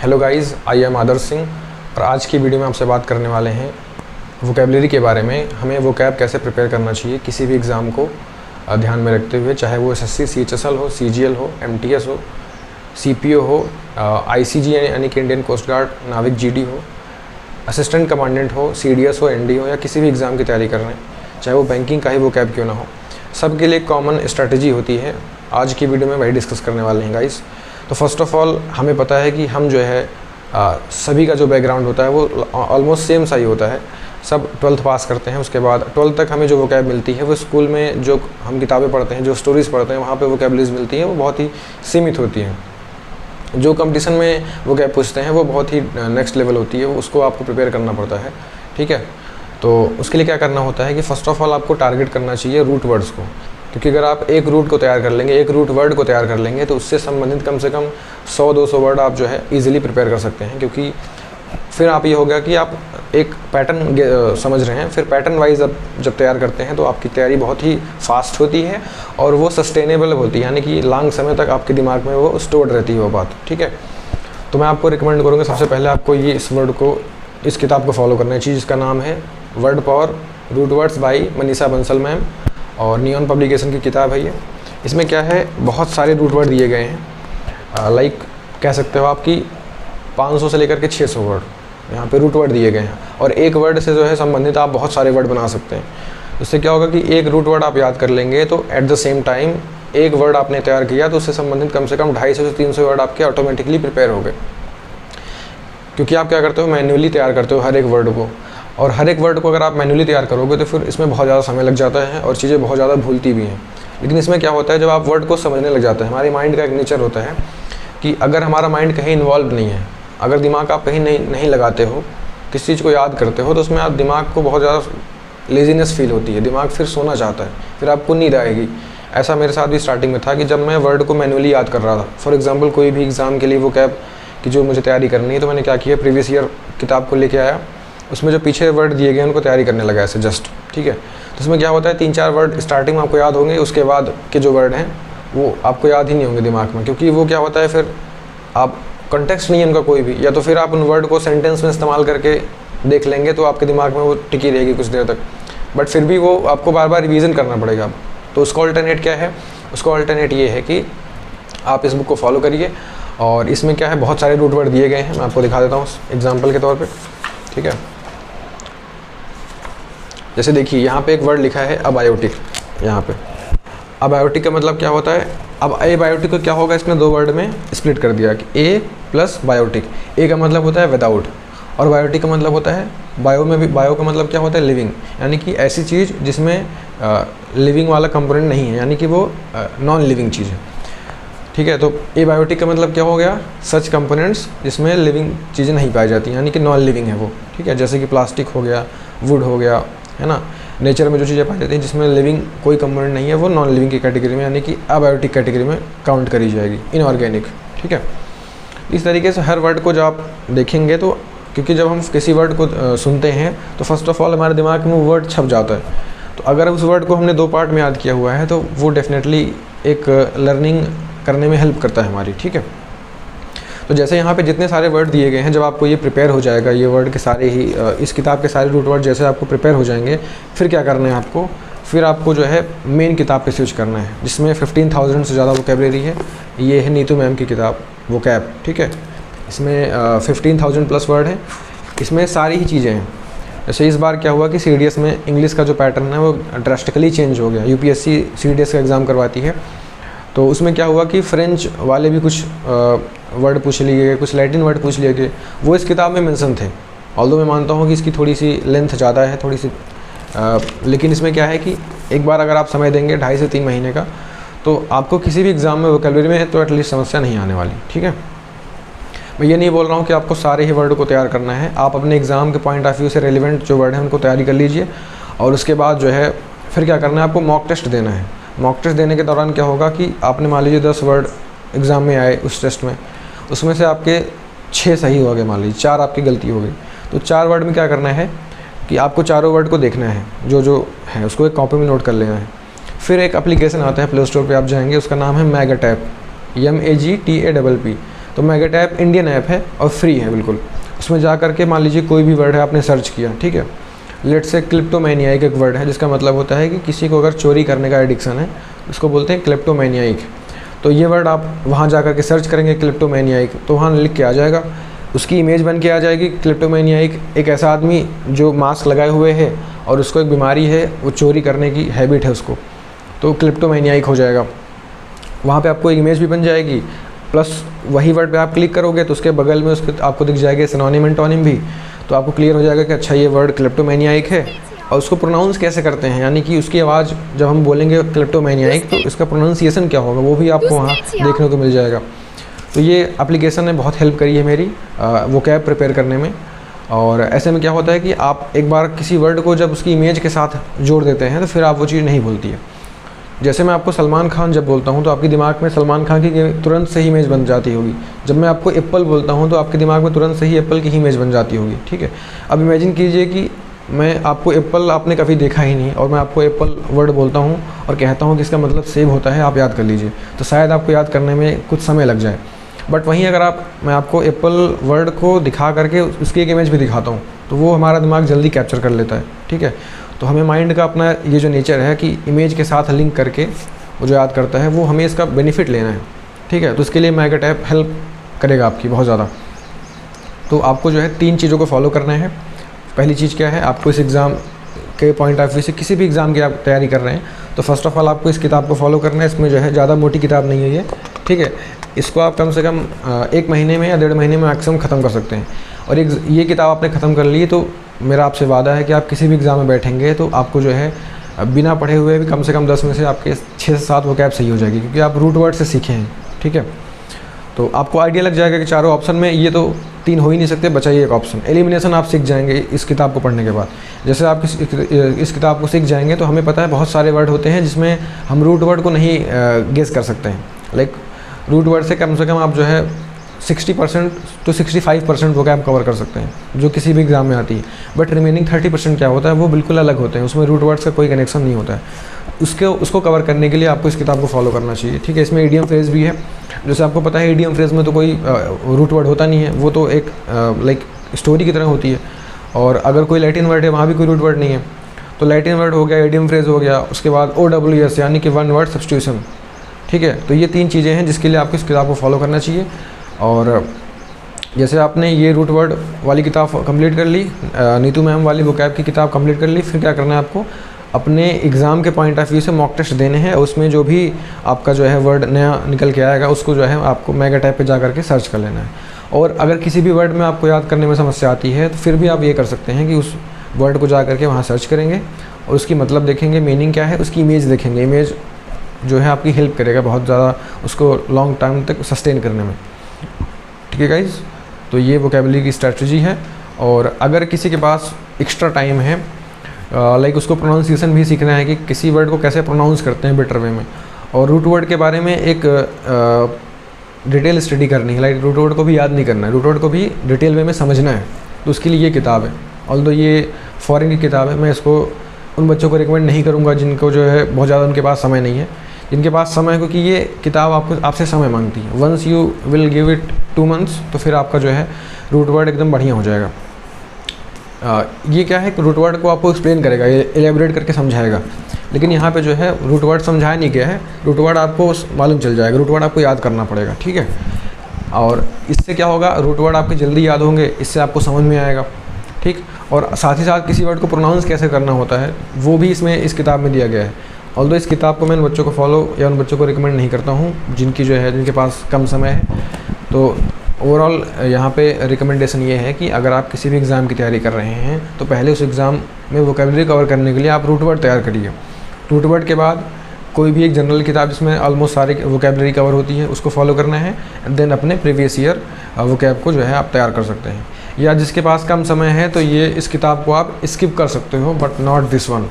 Hello guys, I am आदर्श सिंह और आज की वीडियो में आपसे बात करने वाले हैं वोकेबलरी के बारे में। हमें वोकैब कैसे प्रिपेयर करना चाहिए किसी भी एग्ज़ाम को ध्यान में रखते हुए, चाहे वो एसएससी, सीएचएसएल हो, सीजीएल हो, एमटीएस हो, सीपीओ हो, आईसीजी यानी कि इंडियन कोस्ट गार्ड, नाविक जीडी हो, असिस्टेंट कमांडेंट हो, सीडीएस हो, एनडी हो, या किसी भी एग्ज़ाम की तैयारी कर रहे हैं, चाहे वो बैंकिंग का ही वोकैब क्यों ना हो, सबके लिए कॉमन स्ट्रैटेजी होती है। आज की वीडियो में वही डिस्कस करने वाले हैं गाइस। तो फर्स्ट ऑफ ऑल हमें पता है कि हम जो है सभी का जो बैकग्राउंड होता है वो ऑलमोस्ट सेम सा ही होता है। सब 12th पास करते हैं, उसके बाद 12th तक हमें जो वोकैब मिलती है वो स्कूल में जो हम किताबें पढ़ते हैं, जो स्टोरीज़ पढ़ते हैं, वहाँ पे वोकैबलरीज मिलती हैं, वो बहुत ही सीमित होती हैं। जो कंपटीशन में वोकैब पूछते हैं वो बहुत ही नेक्स्ट लेवल होती है, उसको आपको प्रिपेयर करना पड़ता है। ठीक है, तो उसके लिए क्या करना होता है कि फ़र्स्ट ऑफ ऑल आपको टारगेट करना चाहिए रूट वर्ड्स को, क्योंकि अगर आप एक रूट को तैयार कर लेंगे, एक रूट वर्ड को तैयार कर लेंगे, तो उससे संबंधित कम से कम 100-200 वर्ड आप जो है ईजिली प्रिपेयर कर सकते हैं। क्योंकि फिर आप ये हो गया कि आप एक पैटर्न समझ रहे हैं, फिर पैटर्न वाइज अब जब तैयार करते हैं तो आपकी तैयारी बहुत ही फास्ट होती है और वो सस्टेनेबल होती है, यानी कि लॉन्ग समय तक आपके दिमाग में वो स्टोर्ड रहती है वो बात। ठीक है, तो मैं आपको रिकमेंड करूँगा सबसे पहले आपको ये इस वर्ड को, इस किताब को फॉलो करना चाहिए, जिसका नाम है word power root words by Manisha Bansal ma'am, और नियॉन पब्लिकेशन की किताब है ये। इसमें क्या है, बहुत सारे रूट वर्ड दिए गए हैं, लाइक कह सकते हो आपकी 500 से लेकर के 600 वर्ड यहाँ पे रूट वर्ड दिए गए हैं, और एक वर्ड से जो है संबंधित आप बहुत सारे वर्ड बना सकते हैं। उससे क्या होगा कि एक रूट वर्ड आप याद कर लेंगे तो एट द सेम टाइम एक वर्ड आपने तैयार किया तो उससे संबंधित कम से कम 250 से 300 वर्ड आपके ऑटोमेटिकली प्रिपेयर हो गए। क्योंकि आप क्या करते हो, मैन्युअली तैयार करते हो हर एक वर्ड को, और हर एक वर्ड को अगर आप मैन्युअली तैयार करोगे तो फिर इसमें बहुत ज़्यादा समय लग जाता है और चीज़ें बहुत ज़्यादा भूलती भी हैं। लेकिन इसमें क्या होता है, जब आप वर्ड को समझने लग जाते हैं, हमारे माइंड का एक नेचर होता है कि अगर हमारा माइंड कहीं इन्वॉल्व नहीं है, अगर दिमाग आप कहीं नहीं लगाते हो, किसी चीज़ को याद करते हो, तो उसमें आप दिमाग को बहुत ज़्यादा लेजीनेस फील होती है, दिमाग फिर सोना चाहता है, फिर आपको नींद आएगी। ऐसा मेरे साथ भी स्टार्टिंग में था कि जब मैं वर्ड को मैन्युअली याद कर रहा था, फॉर एग्जाम्पल कोई भी एग्ज़ाम के लिए वोकैब की जो मुझे तैयारी करनी है, तो मैंने क्या किया, प्रीवियस ईयर किताब को लेके आया, उसमें जो पीछे वर्ड दिए गए उनको तैयारी करने लगा ऐसे जस्ट। ठीक है, तो उसमें क्या होता है, 3-4 वर्ड स्टार्टिंग में आपको याद होंगे, उसके बाद के जो वर्ड हैं वो आपको याद ही नहीं होंगे दिमाग में, क्योंकि वो क्या होता है, फिर आप कंटेक्स्ट नहीं है उनका कोई भी, या तो फिर आप उन वर्ड को सेंटेंस में इस्तेमाल करके देख लेंगे तो आपके दिमाग में वो टिकी रहेगी कुछ देर तक, बट फिर भी वो आपको बार बार रिवीजन करना पड़ेगा। तो उसका अल्टरनेट क्या है, उसका अल्टरनेट ये है कि आप इस बुक को फॉलो करिए, और इसमें क्या है, बहुत सारे रूट वर्ड दिए गए हैं, मैं आपको दिखा देता हूँ एग्जाम्पल के तौर पर। ठीक है, जैसे देखिए यहाँ पे एक वर्ड लिखा है अबायोटिक। यहाँ पे अबायोटिक का मतलब क्या होता है, अब एबायोटिक को क्या होगा, इसमें 2 वर्ड में स्प्लिट कर दिया कि ए प्लस बायोटिक। ए का मतलब होता है विदाउट, और बायोटिक का मतलब होता है बायो में भी, बायो का मतलब क्या होता है, लिविंग, यानी कि ऐसी चीज़ जिसमें लिविंग वाला कंपोनेंट नहीं है, यानी कि वो नॉन लिविंग चीज़ है। ठीक है, तो एबायोटिक का मतलब क्या हो गया, सच कंपोनेंट्स जिसमें लिविंग चीज़ें नहीं पाई जाती, यानी कि नॉन लिविंग है वो। ठीक है, जैसे कि प्लास्टिक हो गया, वुड हो गया, है ना, नेचर में जो चीज़ें पाई जाती हैं जिसमें लिविंग कोई कंपोनेंट नहीं है, वो नॉन लिविंग की कैटेगरी में, यानी कि अबायोटिक कैटेगरी में काउंट करी जाएगी, इनऑर्गेनिक। ठीक है, इस तरीके से हर वर्ड को जब आप देखेंगे तो, क्योंकि जब हम किसी वर्ड को सुनते हैं तो फर्स्ट ऑफ ऑल हमारे दिमाग में वो वर्ड छप जाता है, तो अगर उस वर्ड को हमने 2 पार्ट में याद किया हुआ है तो वो डेफिनेटली एक लर्निंग करने में हेल्प करता है हमारी। ठीक है, तो जैसे यहाँ पे जितने सारे वर्ड दिए गए हैं, जब आपको ये प्रिपेयर हो जाएगा, ये वर्ड के सारे ही इस किताब के सारे रूट वर्ड जैसे आपको प्रिपेयर हो जाएंगे, फिर क्या करना है आपको, फिर आपको जो है मेन किताब पे स्विच करना है, जिसमें 15,000 से ज़्यादा वोकैबलरी है। ये है नीतू मैम की किताब वोकैब। ठीक है, इसमें 15,000 प्लस वर्ड हैं, इसमें सारी ही चीज़ें हैं। जैसे इस बार क्या हुआ कि सीडीएस में इंग्लिश का जो पैटर्न है वो ड्रास्टिकली चेंज हो गया, यूपीएससी सीडीएस का एग्ज़ाम करवाती है, तो उसमें क्या हुआ कि फ्रेंच वाले भी कुछ वर्ड पूछ लिए गए, कुछ लैटिन वर्ड पूछ लिए गए, वो इस किताब में मेंशन थे। ऑल्दो मैं मानता हूँ कि इसकी थोड़ी सी लेंथ ज़्यादा है, थोड़ी सी लेकिन इसमें क्या है कि एक बार अगर आप समय देंगे 2.5 से 3 महीने का, तो आपको किसी भी एग्ज़ाम में वोकैबलरी में तो एटलीस्ट समस्या नहीं आने वाली। ठीक है, मैं ये नहीं बोल रहा हूँ कि आपको सारे ही वर्ड को तैयार करना है, आप अपने एग्ज़ाम के पॉइंट ऑफ व्यू से रेलिवेंट जो वर्ड हैं उनको तैयारी कर लीजिए, और उसके बाद जो है फिर क्या करना है, आपको मॉक टेस्ट देना है। मॉक टेस्ट देने के दौरान क्या होगा कि आपने मान लीजिए 10 वर्ड एग्ज़ाम में आए उस टेस्ट में, उसमें से आपके 6 सही हो गए, मान लीजिए 4 आपकी गलती हो गई, तो 4 वर्ड में क्या करना है कि आपको चारों वर्ड को देखना है, जो है उसको एक कॉपी में नोट कर लेना है। फिर एक एप्लीकेशन आता है, प्ले स्टोर पर आप जाएंगे, उसका नाम है मैगटैप, MAGTAPP। तो मैगट ऐप इंडियन ऐप है और फ्री है बिल्कुल। उसमें जा करके मान लीजिए कोई भी वर्ड है आपने सर्च किया, ठीक है, लेट से क्लिप्टोमैनियाइक एक वर्ड है जिसका मतलब होता है कि किसी को अगर चोरी करने का एडिक्शन है उसको बोलते हैं क्लिप्टोमैनियाइक। तो ये वर्ड आप वहाँ जा करके सर्च करेंगे क्लिप्टोमैनियाइक, तो वहाँ लिख के आ जाएगा, उसकी इमेज बन के आ जाएगी। क्लिप्टोमैनियाइक एक ऐसा आदमी जो मास्क लगाए हुए है और उसको एक बीमारी है, वो चोरी करने की हैबिट है उसको, तो क्लिप्टोमैनियाइक हो जाएगा। वहाँ पे आपको इमेज भी बन जाएगी, प्लस वही वर्ड पे आप क्लिक करोगे तो उसके बगल में उसके आपको दिख जाएगा सिनोनिम एंटोनिम भी, तो आपको क्लियर हो जाएगा कि अच्छा ये वर्ड क्लिप्टोमैनियाइक है। और उसको प्रोनाउंस कैसे करते हैं, यानी कि उसकी आवाज़ जब हम बोलेंगे क्लिप्टोमैनियाइक तो इसका प्रोनाउंसिएशन क्या होगा वो भी आपको वहाँ देखने को मिल जाएगा। तो ये एप्लीकेशन ने बहुत हेल्प करी है मेरी वोकैब प्रिपेयर करने में। और ऐसे में क्या होता है कि आप एक बार किसी वर्ड को जब उसकी इमेज के साथ जोड़ देते हैं तो फिर आप वो चीज़ नहीं भूलती है। जैसे मैं आपको सलमान खान जब बोलता हूँ तो आपके दिमाग में सलमान खान की तुरंत से ही इमेज बन जाती होगी। जब मैं आपको एप्पल बोलता हूँ तो आपके दिमाग में तुरंत से ही एप्पल की इमेज बन जाती होगी, ठीक है। अब इमेजिन कीजिए कि मैं आपको एप्पल आपने कभी देखा ही नहीं और मैं आपको एप्पल वर्ड बोलता हूँ और कहता हूँ कि इसका मतलब सेब होता है, आप याद कर लीजिए, तो शायद आपको याद करने में कुछ समय लग जाए। बट वहीं अगर मैं आपको एप्पल वर्ड को दिखा करके उसकी एक इमेज भी दिखाता हूँ तो वो हमारा दिमाग जल्दी कैप्चर कर लेता है, ठीक है। तो हमें माइंड का अपना ये जो नेचर है कि इमेज के साथ लिंक करके वो जो याद करता है, वो हमें इसका बेनिफिट लेना है, ठीक है। तो इसके लिए मैगट ऐप हेल्प करेगा आपकी बहुत ज़्यादा। तो आपको जो है 3 चीज़ों को फॉलो करना है। पहली चीज़ क्या है, आपको इस एग्ज़ाम के पॉइंट ऑफ व्यू से किसी भी एग्ज़ाम की आप तैयारी कर रहे हैं तो फर्स्ट ऑफ ऑल आपको इस किताब को फॉलो करना है। इसमें जो है ज़्यादा मोटी किताब नहीं है ये, ठीक है। इसको आप कम से कम 1 महीने में या 1.5 महीने में मैक्सिमम ख़त्म कर सकते हैं। और ये किताब आपने ख़त्म कर ली तो मेरा आपसे वादा है कि आप किसी भी एग्ज़ाम में बैठेंगे तो आपको जो है बिना पढ़े हुए भी कम से कम 10 में से आपके 6 से 7 वोकैब सही हो जाएगी, क्योंकि आप रूट वर्ड से सीखे हैं, ठीक है। तो आपको आइडिया लग जाएगा कि चारों ऑप्शन में ये तो 3 हो ही नहीं सकते, बचाइए एक ऑप्शन। एलिमिनेशन आप सीख जाएंगे इस किताब को पढ़ने के बाद। जैसे आप इस किताब को सीख जाएंगे तो हमें पता है बहुत सारे वर्ड होते हैं जिसमें हम रूट वर्ड को नहीं गेस कर सकते हैं। लाइक रूट वर्ड से कम आप जो है 60% to 65% वोकैब कवर कर सकते हैं जो किसी भी एग्ज़ाम में आती है। बट रिमेनिंग 30% क्या होता है, वो बिल्कुल अलग होते हैं, उसमें रूट वर्ड्स का कोई कनेक्शन नहीं होता है। उसको कवर करने के लिए आपको इस किताब को फॉलो करना चाहिए, ठीक है। इसमें ईडियम फ्रेज भी है, जैसे आपको पता है ईडियम फ्रेज में तो कोई रूट वर्ड होता नहीं है, वो तो एक लाइक स्टोरी की तरह होती है। और अगर कोई लैटिन वर्ड है वहाँ भी कोई रूट वर्ड नहीं है, तो लैटिन वर्ड हो गया, ईडियम फ्रेज हो गया, उसके बाद OWS यानी कि वन वर्ड सब्स्टिट्यूशन, ठीक है। तो ये 3 चीज़ें हैं जिसके लिए आपको इस किताब को फॉलो करना चाहिए। और जैसे आपने ये रूट वर्ड वाली किताब कंप्लीट कर ली, नीतू मैम वाली वोकैब की किताब कंप्लीट कर ली, फिर क्या करना है आपको अपने एग्ज़ाम के पॉइंट ऑफ व्यू से मॉक टेस्ट देने हैं। उसमें जो भी आपका जो है वर्ड नया निकल के आएगा उसको जो है आपको मैगट ऐप पे जा करके सर्च कर लेना है। और अगर किसी भी वर्ड में आपको याद करने में समस्या आती है तो फिर भी आप ये कर सकते हैं कि उस वर्ड को जा करके वहाँ सर्च करेंगे और उसकी मतलब देखेंगे, मीनिंग क्या है, उसकी इमेज देखेंगे। इमेज जो है आपकी हेल्प करेगा बहुत ज़्यादा उसको लॉन्ग टाइम तक सस्टेन करने में, ठीक है गाइज़। तो ये वोकैबुलरी की स्ट्रैटेजी है। और अगर किसी के पास एक्स्ट्रा टाइम है, लाइक उसको प्रोनाउंसिएशन भी सीखना है कि किसी वर्ड को कैसे प्रोनाउंस करते हैं बेटर वे में, और रूट वर्ड के बारे में एक डिटेल स्टडी करनी है, लाइक रूट वर्ड को भी याद नहीं करना है, रूट वर्ड को भी डिटेल वे में समझना है, तो उसके लिए ये किताब है। ऑल्दो ये फॉरेन की किताब है, मैं इसको उन बच्चों को रिकमेंड नहीं करूँगा जिनको जो है बहुत ज़्यादा उनके पास समय नहीं है। जिनके पास समय है, क्योंकि ये किताब आपसे समय मांगती है। Once you will give it 2 months तो फिर आपका जो है रूट वर्ड एकदम बढ़िया हो जाएगा। ये क्या है कि रूट वर्ड को आपको एक्सप्लेन करेगा, ये एलेबोरेट करके समझाएगा। लेकिन यहाँ पे जो है रूट वर्ड समझाया नहीं गया है, रूट वर्ड आपको मालूम चल जाएगा, रूट वर्ड आपको याद करना पड़ेगा, ठीक है। और इससे क्या होगा, रूट वर्ड आपके जल्दी याद होंगे, इससे आपको समझ में आएगा, ठीक। और साथ ही साथ किसी वर्ड को प्रोनाउंस कैसे करना होता है वो भी इस किताब में दिया गया है। ऑल्दो इस किताब को मैं उन बच्चों को फॉलो या उन बच्चों को रिकमेंड नहीं करता हूँ जिनके पास कम समय है। तो ओवरऑल यहाँ पे रिकमेंडेशन ये है कि अगर आप किसी भी एग्ज़ाम की तैयारी कर रहे हैं तो पहले उस एग्ज़ाम में वोकैबुलरी कवर करने के लिए आप रूट वर्ड तैयार करिए। रूट वर्ड के बाद कोई भी एक जनरल किताब जिसमें ऑलमोस्ट सारी वोकैबुलरी कवर होती है उसको फॉलो करना है, देन अपने प्रीवियस ईयर वोकैब को जो है आप तैयार कर सकते हैं। या जिसके पास कम समय है तो ये इस किताब को आप स्किप कर सकते हो, but not this one,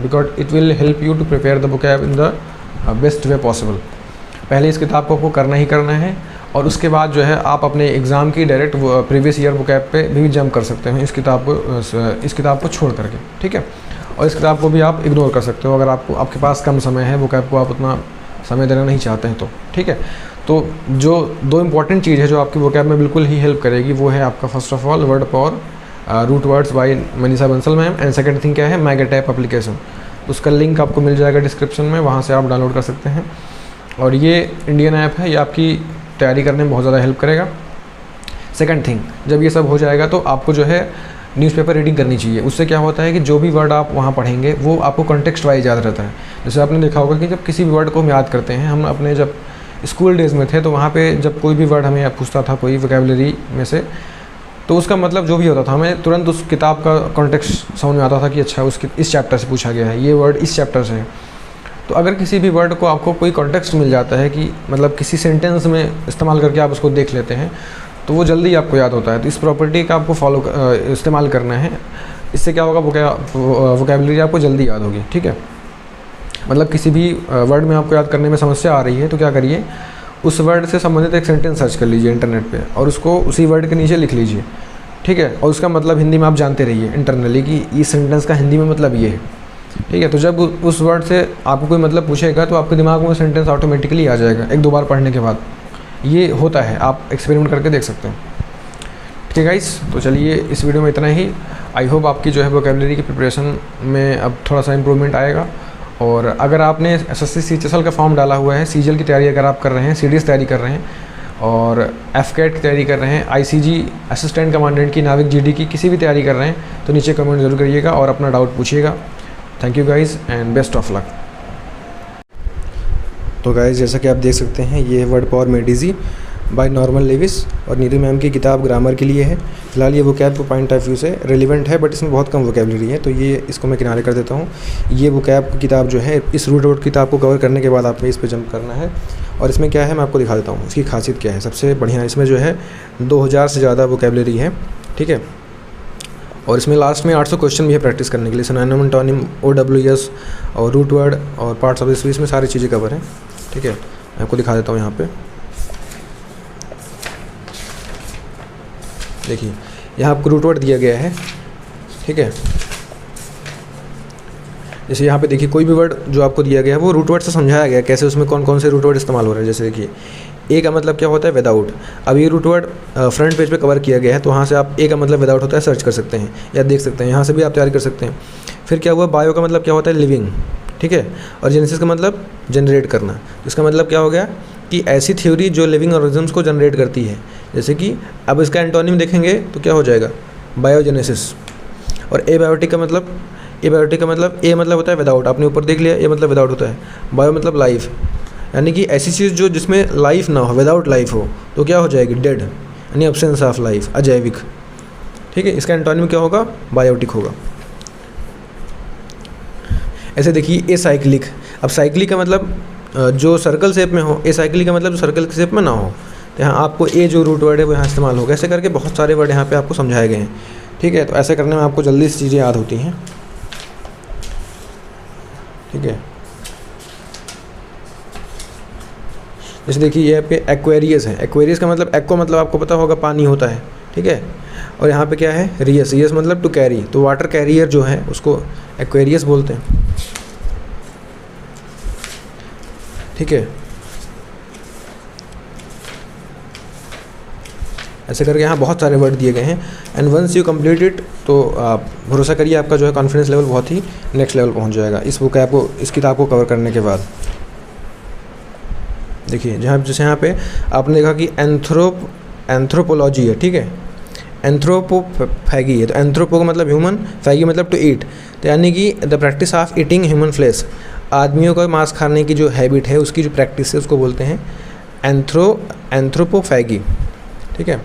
because it will help you to prepare the vocab in the best way possible. पहले इस किताब को आपको करना ही करना है और उसके बाद जो है आप अपने एग्ज़ाम की डायरेक्ट प्रीवियस ईयर वोकैब पे भी जंप कर सकते हैं इस किताब को छोड़ करके, ठीक है। और इस किताब को भी आप इग्नोर कर सकते हो अगर आपके पास कम समय है, वोकैब को आप उतना समय देना नहीं चाहते हैं तो, ठीक है। तो जो 2 इंपॉर्टेंट चीज़ है जो आपकी वोकैब में बिल्कुल ही हेल्प करेगी वो है आपका first of all word power, root words by Manisha Bansal ma'am, and second thing क्या है, मेगाटैप एप्लीकेशन। उसका लिंक आपको मिल जाएगा डिस्क्रिप्शन में, वहाँ से आप डाउनलोड कर सकते हैं। और ये इंडियन ऐप है, ये आपकी तैयारी करने में बहुत ज़्यादा हेल्प करेगा। सेकंड थिंग, जब ये सब हो जाएगा तो आपको जो है न्यूज़पेपर रीडिंग करनी चाहिए। उससे क्या होता है कि जो भी वर्ड आप वहाँ पढ़ेंगे वो आपको कॉन्टेक्स्ट वाइज याद रहता है। जैसे आपने देखा होगा कि जब किसी भी वर्ड को हम याद करते हैं, हम अपने जब स्कूल डेज़ में थे तो वहाँ पे जब कोई भी वर्ड हमें पूछता था कोई वोकैबुलरी में से, तो उसका मतलब जो भी होता था हमें तुरंत उस किताब का कॉन्टेक्स्ट समझ में आता था कि अच्छा उसके इस चैप्टर से पूछा गया है, ये वर्ड इस चैप्टर से है। तो अगर किसी भी वर्ड को आपको कोई कॉन्टेक्स्ट मिल जाता है कि मतलब किसी सेंटेंस में इस्तेमाल करके आप उसको देख लेते हैं, तो वो जल्दी आपको याद होता है। तो इस प्रॉपर्टी का आपको इस्तेमाल करना है। इससे क्या होगा, वोकैबुलरी आपको जल्दी याद होगी। ठीक है, मतलब किसी भी वर्ड में आपको याद करने में समस्या आ रही है तो क्या करिए, उस वर्ड से संबंधित एक सेंटेंस सर्च कर लीजिए इंटरनेट पे और उसको उसी वर्ड के नीचे लिख लीजिए। ठीक है, और उसका मतलब हिंदी में आप जानते रहिए इंटरनली कि इस सेंटेंस का हिंदी में मतलब ये है। ठीक है, तो जब उस वर्ड से आपको कोई मतलब पूछेगा तो आपके दिमाग में सेंटेंस ऑटोमेटिकली आ जाएगा 1-2 बार पढ़ने के बाद। ये होता है, आप एक्सपेरिमेंट करके देख सकते हैं। ठीक है गाइस, तो चलिए इस वीडियो में इतना ही। आई होप आपकी जो है वोकैबुलरी की प्रिपरेशन में अब थोड़ा सा इम्प्रूवमेंट आएगा। और अगर आपने एसएससी सीएचएसएल का फॉर्म डाला हुआ है, सीजीएल की तैयारी अगर आप कर रहे हैं, सीडीएस तैयारी कर रहे हैं और एफकेट की तैयारी कर रहे हैं, आईसीजी असिस्टेंट कमांडेंट की, नाविक जीडी की किसी भी तैयारी कर रहे हैं, तो नीचे कमेंट जरूर करिएगा और अपना डाउट पूछिएगा। Thank you guys and best of luck. तो गाइज़ जैसा कि आप देख सकते हैं, ये है word power made easy by Norman Lewis और नीतू मैम की किताब ग्रामर के लिए है। फिलहाल ये वोकैब को पॉइंट ऑफ व्यू से रेलिवेंट है, बट इसमें बहुत कम वोकैबुलरी है, तो ये इसको मैं किनारे कर देता हूँ। ये वोकैब की किताब जो है, इस रूट वर्ड किताब को कवर करने के बाद आपको इस पे जंप करना है। और इसमें क्या है मैं आपको दिखा देता हूँ, इसकी खासियत क्या है। सबसे बढ़िया इसमें जो है 2000 से ज़्यादा वोकैबुलरी है। ठीक है, और इसमें लास्ट में 800 क्वेश्चन भी है प्रैक्टिस करने के लिए। सिनोनिम, एंटोनिम, OWS और रूट वर्ड और पार्ट्स ऑफ स्पीच में सारी चीज़ें कवर हैं। ठीक है, मैं आपको दिखा देता हूँ यहाँ पे। देखिए, यहाँ आपको रूट वर्ड दिया गया है। ठीक है, जैसे यहाँ पे देखिए कोई भी वर्ड जो आपको दिया गया है वो रूट वर्ड से समझाया गया है, कैसे उसमें कौन कौन से रूट वर्ड इस्तेमाल हो रहे हैं। जैसे देखिए, ए का मतलब क्या होता है, विदाउट। अब ये रूट वर्ड फ्रंट पेज पे कवर किया गया है, तो वहाँ से आप ए का मतलब विदाउट होता है सर्च कर सकते हैं या देख सकते हैं, यहाँ से भी आप तैयारी कर सकते हैं। फिर क्या हुआ, बायो का मतलब क्या होता है, लिविंग। ठीक है, और जेनेसिस का मतलब जनरेट करना। इसका मतलब क्या हो गया कि ऐसी थ्योरी जो लिविंग ऑर्गेनिजम्स को जनरेट करती है। जैसे कि अब इसका एंटोनिम देखेंगे तो क्या हो जाएगा, बायोजेनेसिस। और एबायोटिक का मतलब, ए मतलब होता है विदाउट, आपने ऊपर देख लिया, ए मतलब विदाउट होता है। बायो मतलब लाइफ, यानी कि ऐसी चीज़ जो जिसमें लाइफ ना हो, विदाउट लाइफ हो, तो क्या हो जाएगी, डेड, यानी एब्सेंस ऑफ लाइफ, अजैविक। ठीक है, इसका एंटोनिम क्या होगा, बायोटिक होगा। ऐसे देखिए, ए साइक्लिक। अब साइक्लिक का मतलब जो सर्कल शेप में हो, ए साइक्लिक का मतलब जो सर्कल शेप में ना हो। तो यहाँ आपको ए जो रूट वर्ड है वो यहाँ इस्तेमाल होगा। ऐसे करके बहुत सारे वर्ड यहाँ पे आपको समझाए गए हैं। ठीक है, तो ऐसे करने में आपको जल्दी से चीज़ें याद होती हैं। ठीक है, जैसे देखिए यहाँ पे एक्वेरियस है। एक्वेरियस का मतलब, एक्वा मतलब आपको पता होगा पानी होता है। ठीक है, और यहाँ पे क्या है, रियस। रियस मतलब टू कैरी, तो वाटर कैरियर जो है उसको एक्वेरियस बोलते हैं। ठीक है, ऐसे करके यहाँ बहुत सारे वर्ड दिए गए हैं। And once you complete it, तो आप भरोसा करिए आपका जो है कॉन्फिडेंस लेवल बहुत ही नेक्स्ट लेवल पहुँच जाएगा इस वोकैब को, इस किताब को कवर करने के बाद। देखिए, जैसे यहाँ पे आपने देखा कि एंथ्रोपोलॉजी है। ठीक है, एंथ्रोपोफैगी है, तो एंथ्रोपो का मतलब ह्यूमन, फैगी मतलब टू ईट, तो यानी कि the practice of eating human flesh. आदमियों का मांस खाने की जो हैबिट है, उसकी जो प्रैक्टिस है उसको बोलते हैं एंथ्रोपोफैगी। ठीक है,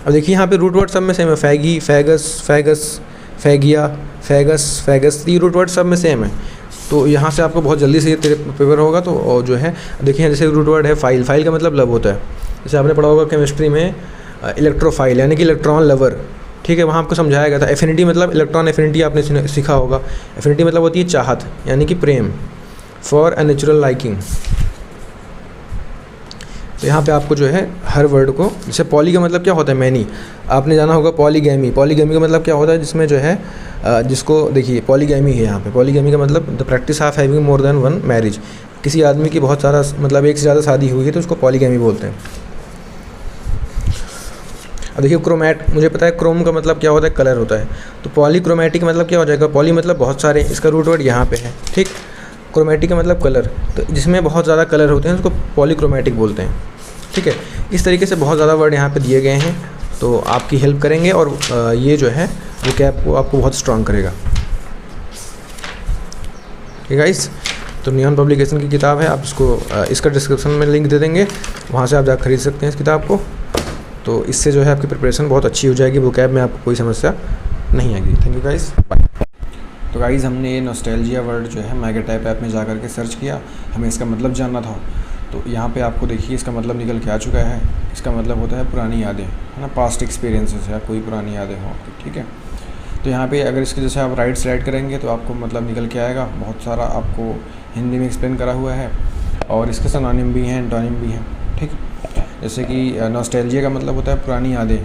अब देखिए यहाँ पे रूट वर्ड सब में सेम है, फैगी, फैगस, फैगिया, फैगस, ये रूट वर्ड सब में सेम है। तो यहाँ से आपको बहुत जल्दी से ये पेपर होगा। तो जो है देखिए, जैसे रूट वर्ड है फाइल। फाइल का मतलब लव होता है। जैसे आपने पढ़ा होगा केमिस्ट्री में इलेक्ट्रोफाइल, यानी कि इलेक्ट्रॉन लवर। ठीक है, वहाँ आपको समझाया गया था। एफिनिटी मतलब इलेक्ट्रॉन एफिनिटी आपने सीखा होगा। एफिनिटी मतलब होती है चाहत, यानी कि प्रेम, फॉर ए नेचुरल लाइकिंग। तो यहाँ पे आपको जो है हर वर्ड को, जैसे पॉली का मतलब क्या होता है, मैनी, आपने जाना होगा। पॉलीगैमी, पॉलीगैमी का मतलब क्या होता है, जिसमें जो है जिसको देखिए पॉलीगैमी है यहाँ पे। पॉलीगैमी का मतलब the practice of having more than one marriage. किसी आदमी की बहुत सारा मतलब एक से ज़्यादा शादी हुई है तो उसको पॉलीगैमी बोलते हैं। अब देखिए क्रोमैट, मुझे पता है क्रोम का मतलब क्या होता है, कलर होता है। तो पॉलीक्रोमैटिक मतलब क्या हो जाएगा, पॉली मतलब बहुत सारे, इसका रूट वर्ड यहाँ पे है, ठीक। क्रोमैटिक का मतलब कलर, तो जिसमें बहुत ज़्यादा कलर होते हैं उसको पॉलीक्रोमैटिक बोलते हैं, ठीक है। इस तरीके से बहुत ज़्यादा वर्ड यहाँ पे दिए गए हैं, तो आपकी हेल्प करेंगे और ये जो है वो कैब को आपको बहुत स्ट्रॉन्ग करेगा। ठीक है गाइस, तो नियॉन पब्लिकेशन की किताब है, आप इसको इसका डिस्क्रिप्शन में लिंक दे देंगे, वहाँ से आप जा खरीद सकते हैं इस किताब को। तो इससे जो है आपकी प्रिपरेशन बहुत अच्छी हो जाएगी, वो कैब में आपको कोई समस्या नहीं आएगी। Thank you guys, bye. तो गाइस हमने ये नॉस्टैल्जिया वर्ड जो है मैगेटाइप ऐप में जा कर के सर्च किया, हमें इसका मतलब जानना था। तो यहाँ पे आपको देखिए इसका मतलब निकल के आ चुका है। इसका मतलब होता है पुरानी यादें, है ना, पास्ट एक्सपीरियंसेस या कोई पुरानी यादें हों आपकी, ठीक है। तो यहाँ पे अगर इसके जैसे आप राइट स्लाइड करेंगे तो आपको मतलब निकल के आएगा, बहुत सारा आपको हिंदी में एक्सप्लेन करा हुआ है और इसके सिनोनिम भी हैं, एंटोनिम भी हैं, ठीक। जैसे कि नॉस्टैल्जिया का मतलब होता है पुरानी यादें।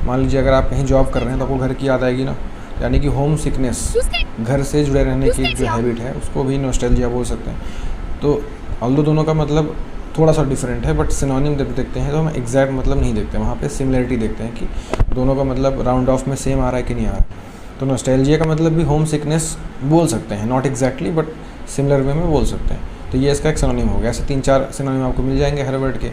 मान लीजिए अगर आप कहीं जॉब कर रहे हैं तो आपको घर की याद आएगी ना, यानी कि होम सिकनेस, घर से जुड़े रहने की जो हैबिट है उसको भी नॉस्टैल्जिया बोल सकते हैं। तो ऑल्दो दोनों का मतलब थोड़ा सा डिफरेंट है, बट सिनोनिम जब देखते हैं तो हम एग्जैक्ट मतलब नहीं देखते, वहाँ पे सिमिलरिटी देखते हैं कि दोनों का मतलब राउंड ऑफ में सेम आ रहा है कि नहीं आ रहा है। तो नॉस्टैल्जिया का मतलब भी होम सिकनेस बोल सकते हैं, not exactly but similar way में बोल सकते हैं। तो ये इसका एक सिनोनिम हो गया। ऐसे 3-4 सिनोनिम आपको मिल जाएंगे हर वर्ड के,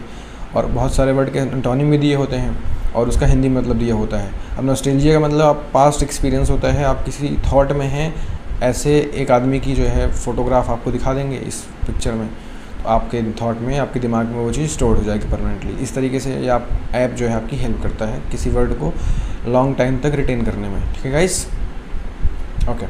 और बहुत सारे वर्ड के एंटोनिम भी दिए होते हैं और उसका हिंदी मतलब दिया होता है। अब नॉस्टैल्जिया का मतलब आप पास्ट एक्सपीरियंस होता है, आप किसी थॉट में हैं, ऐसे एक आदमी की जो है फ़ोटोग्राफ आपको दिखा देंगे इस पिक्चर में, तो आपके थॉट में, आपके दिमाग में वो चीज़ स्टोर हो जाएगी परमानेंटली। इस तरीके से ये आप ऐप जो है आपकी हेल्प करता है किसी वर्ड को लॉन्ग टाइम तक रिटेन करने में। ठीक है गाइस, ओके।